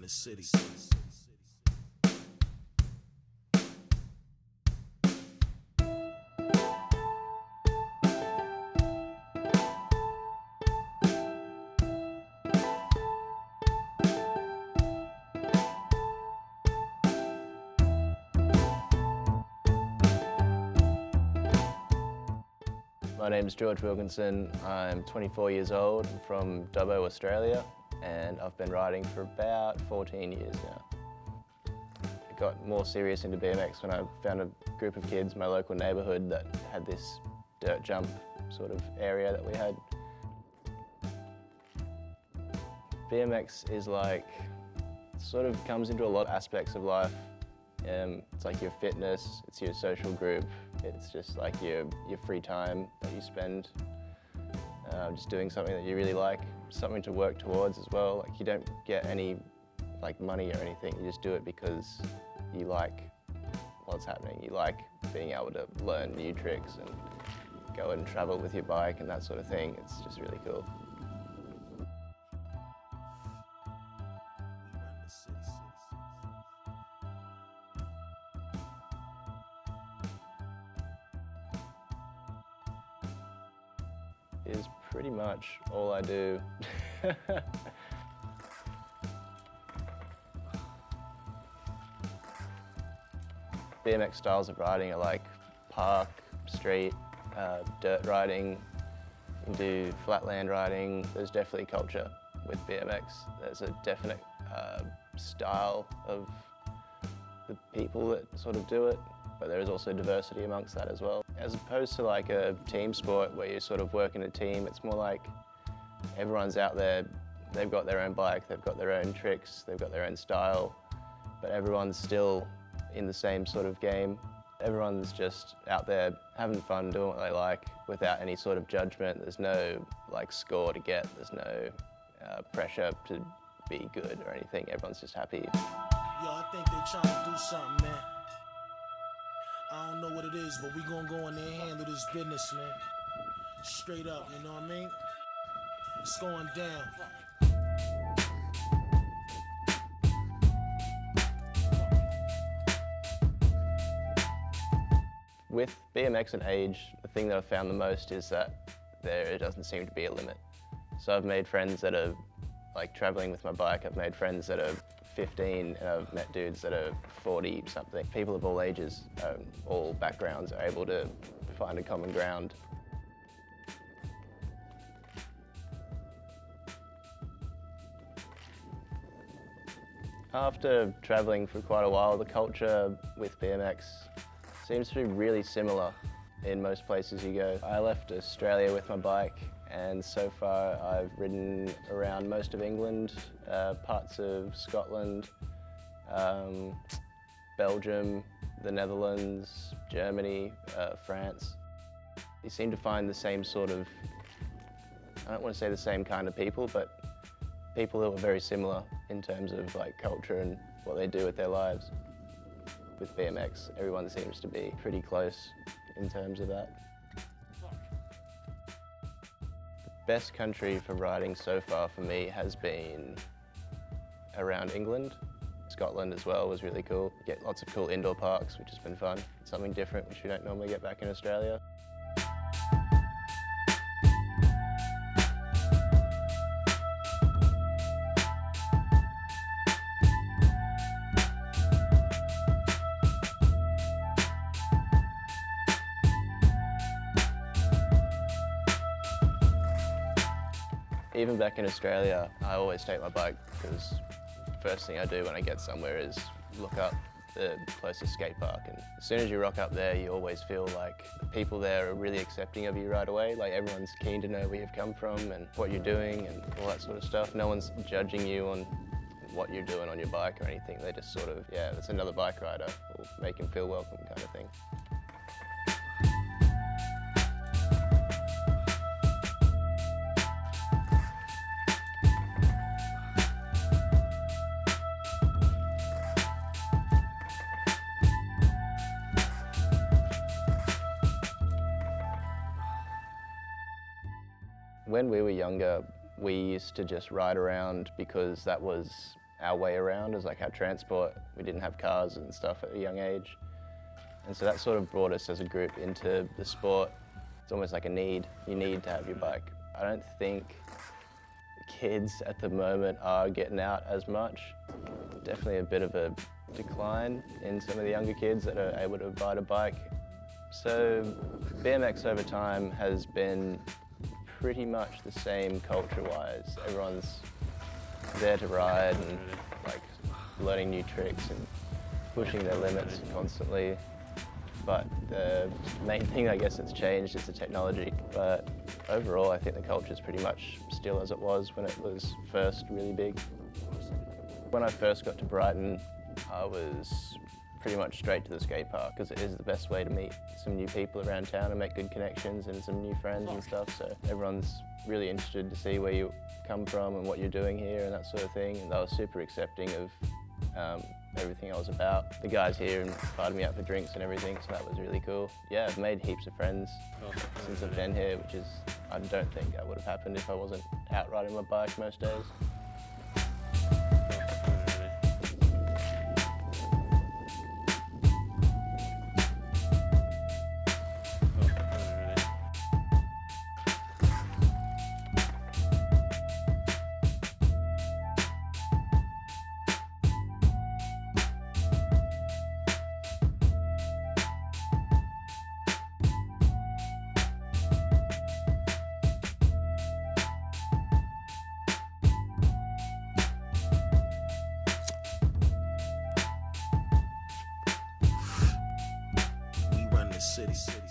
the city. My name is George Wilkinson. I'm 24 years old. I'm from Dubbo, Australia, and I've been riding for about 14 years now. I got more serious into BMX when I found a group of kids in my local neighbourhood that had this dirt jump sort of area that we had. BMX is like, sort of comes into a lot of aspects of life. It's like your fitness, it's your social group, it's just like your free time that you spend just doing something that you really like, something to work towards as well. Like you don't get any like money or anything, you just do it because you like what's happening. You like being able to learn new tricks and go and travel with your bike and that sort of thing. It's just really cool. Is pretty much all I do. BMX styles of riding are like park, street, dirt riding. You can do flatland riding. There's definitely culture with BMX. There's a definite style of the people that sort of do it, but there is also diversity amongst that as well. As opposed to like a team sport where you sort of work in a team, it's more like everyone's out there, they've got their own bike, they've got their own tricks, they've got their own style, but everyone's still in the same sort of game. Everyone's just out there having fun, doing what they like without any sort of judgment. There's no like score to get, there's no pressure to be good or anything. Everyone's just happy. Yo, I think they trying to do something, man. I don't know what it is, but we gonna go in there and handle this business, man. Straight up, you know what I mean? It's going down. With BMX and age, the thing that I've found the most is that there doesn't seem to be a limit. So I've made friends that are like traveling with my bike. I've made friends that are 15 and I've met dudes that are 40 something. People of all ages, all backgrounds are able to find a common ground. After traveling for quite a while, the culture with BMX seems to be really similar in most places you go. I left Australia with my bike, and so far I've ridden around most of England, parts of Scotland, Belgium, the Netherlands, Germany, France. You seem to find the same sort of, I don't want to say the same kind of people, but people who are very similar in terms of like culture and what they do with their lives. With BMX, everyone seems to be pretty close in terms of that. The best country for riding so far for me has been around England. Scotland as well was really cool. You get lots of cool indoor parks, which has been fun. Something different, which we don't normally get back in Australia. Even back in Australia, I always take my bike because first thing I do when I get somewhere is look up the closest skate park, and as soon as you rock up there you always feel like the people there are really accepting of you right away. Like everyone's keen to know where you've come from and what you're doing and all that sort of stuff. No one's judging you on what you're doing on your bike or anything. They just sort of, yeah, that's another bike rider, we'll make him feel welcome kind of thing. When we were younger, we used to just ride around because that was our way around as like our transport. We didn't have cars and stuff at a young age. And so that sort of brought us as a group into the sport. It's almost like a need. You need to have your bike. I don't think kids at the moment are getting out as much. Definitely a bit of a decline in some of the younger kids that are able to ride a bike. So BMX over time has been pretty much the same culture-wise. Everyone's there to ride and like learning new tricks and pushing their limits constantly. But the main thing I guess that's changed is the technology. But overall I think the culture is pretty much still as it was when it was first really big. When I first got to Brighton, I was pretty much straight to the skate park because it is the best way to meet some new people around town and make good connections and some new friends and stuff. So everyone's really interested to see where you come from and what you're doing here and that sort of thing. And they were super accepting of everything I was about. The guys here invited me out for drinks and everything, so that was really cool. Yeah, I've made heaps of friends since I've been here, which is, I don't think that would have happened if I wasn't out riding my bike most days. City.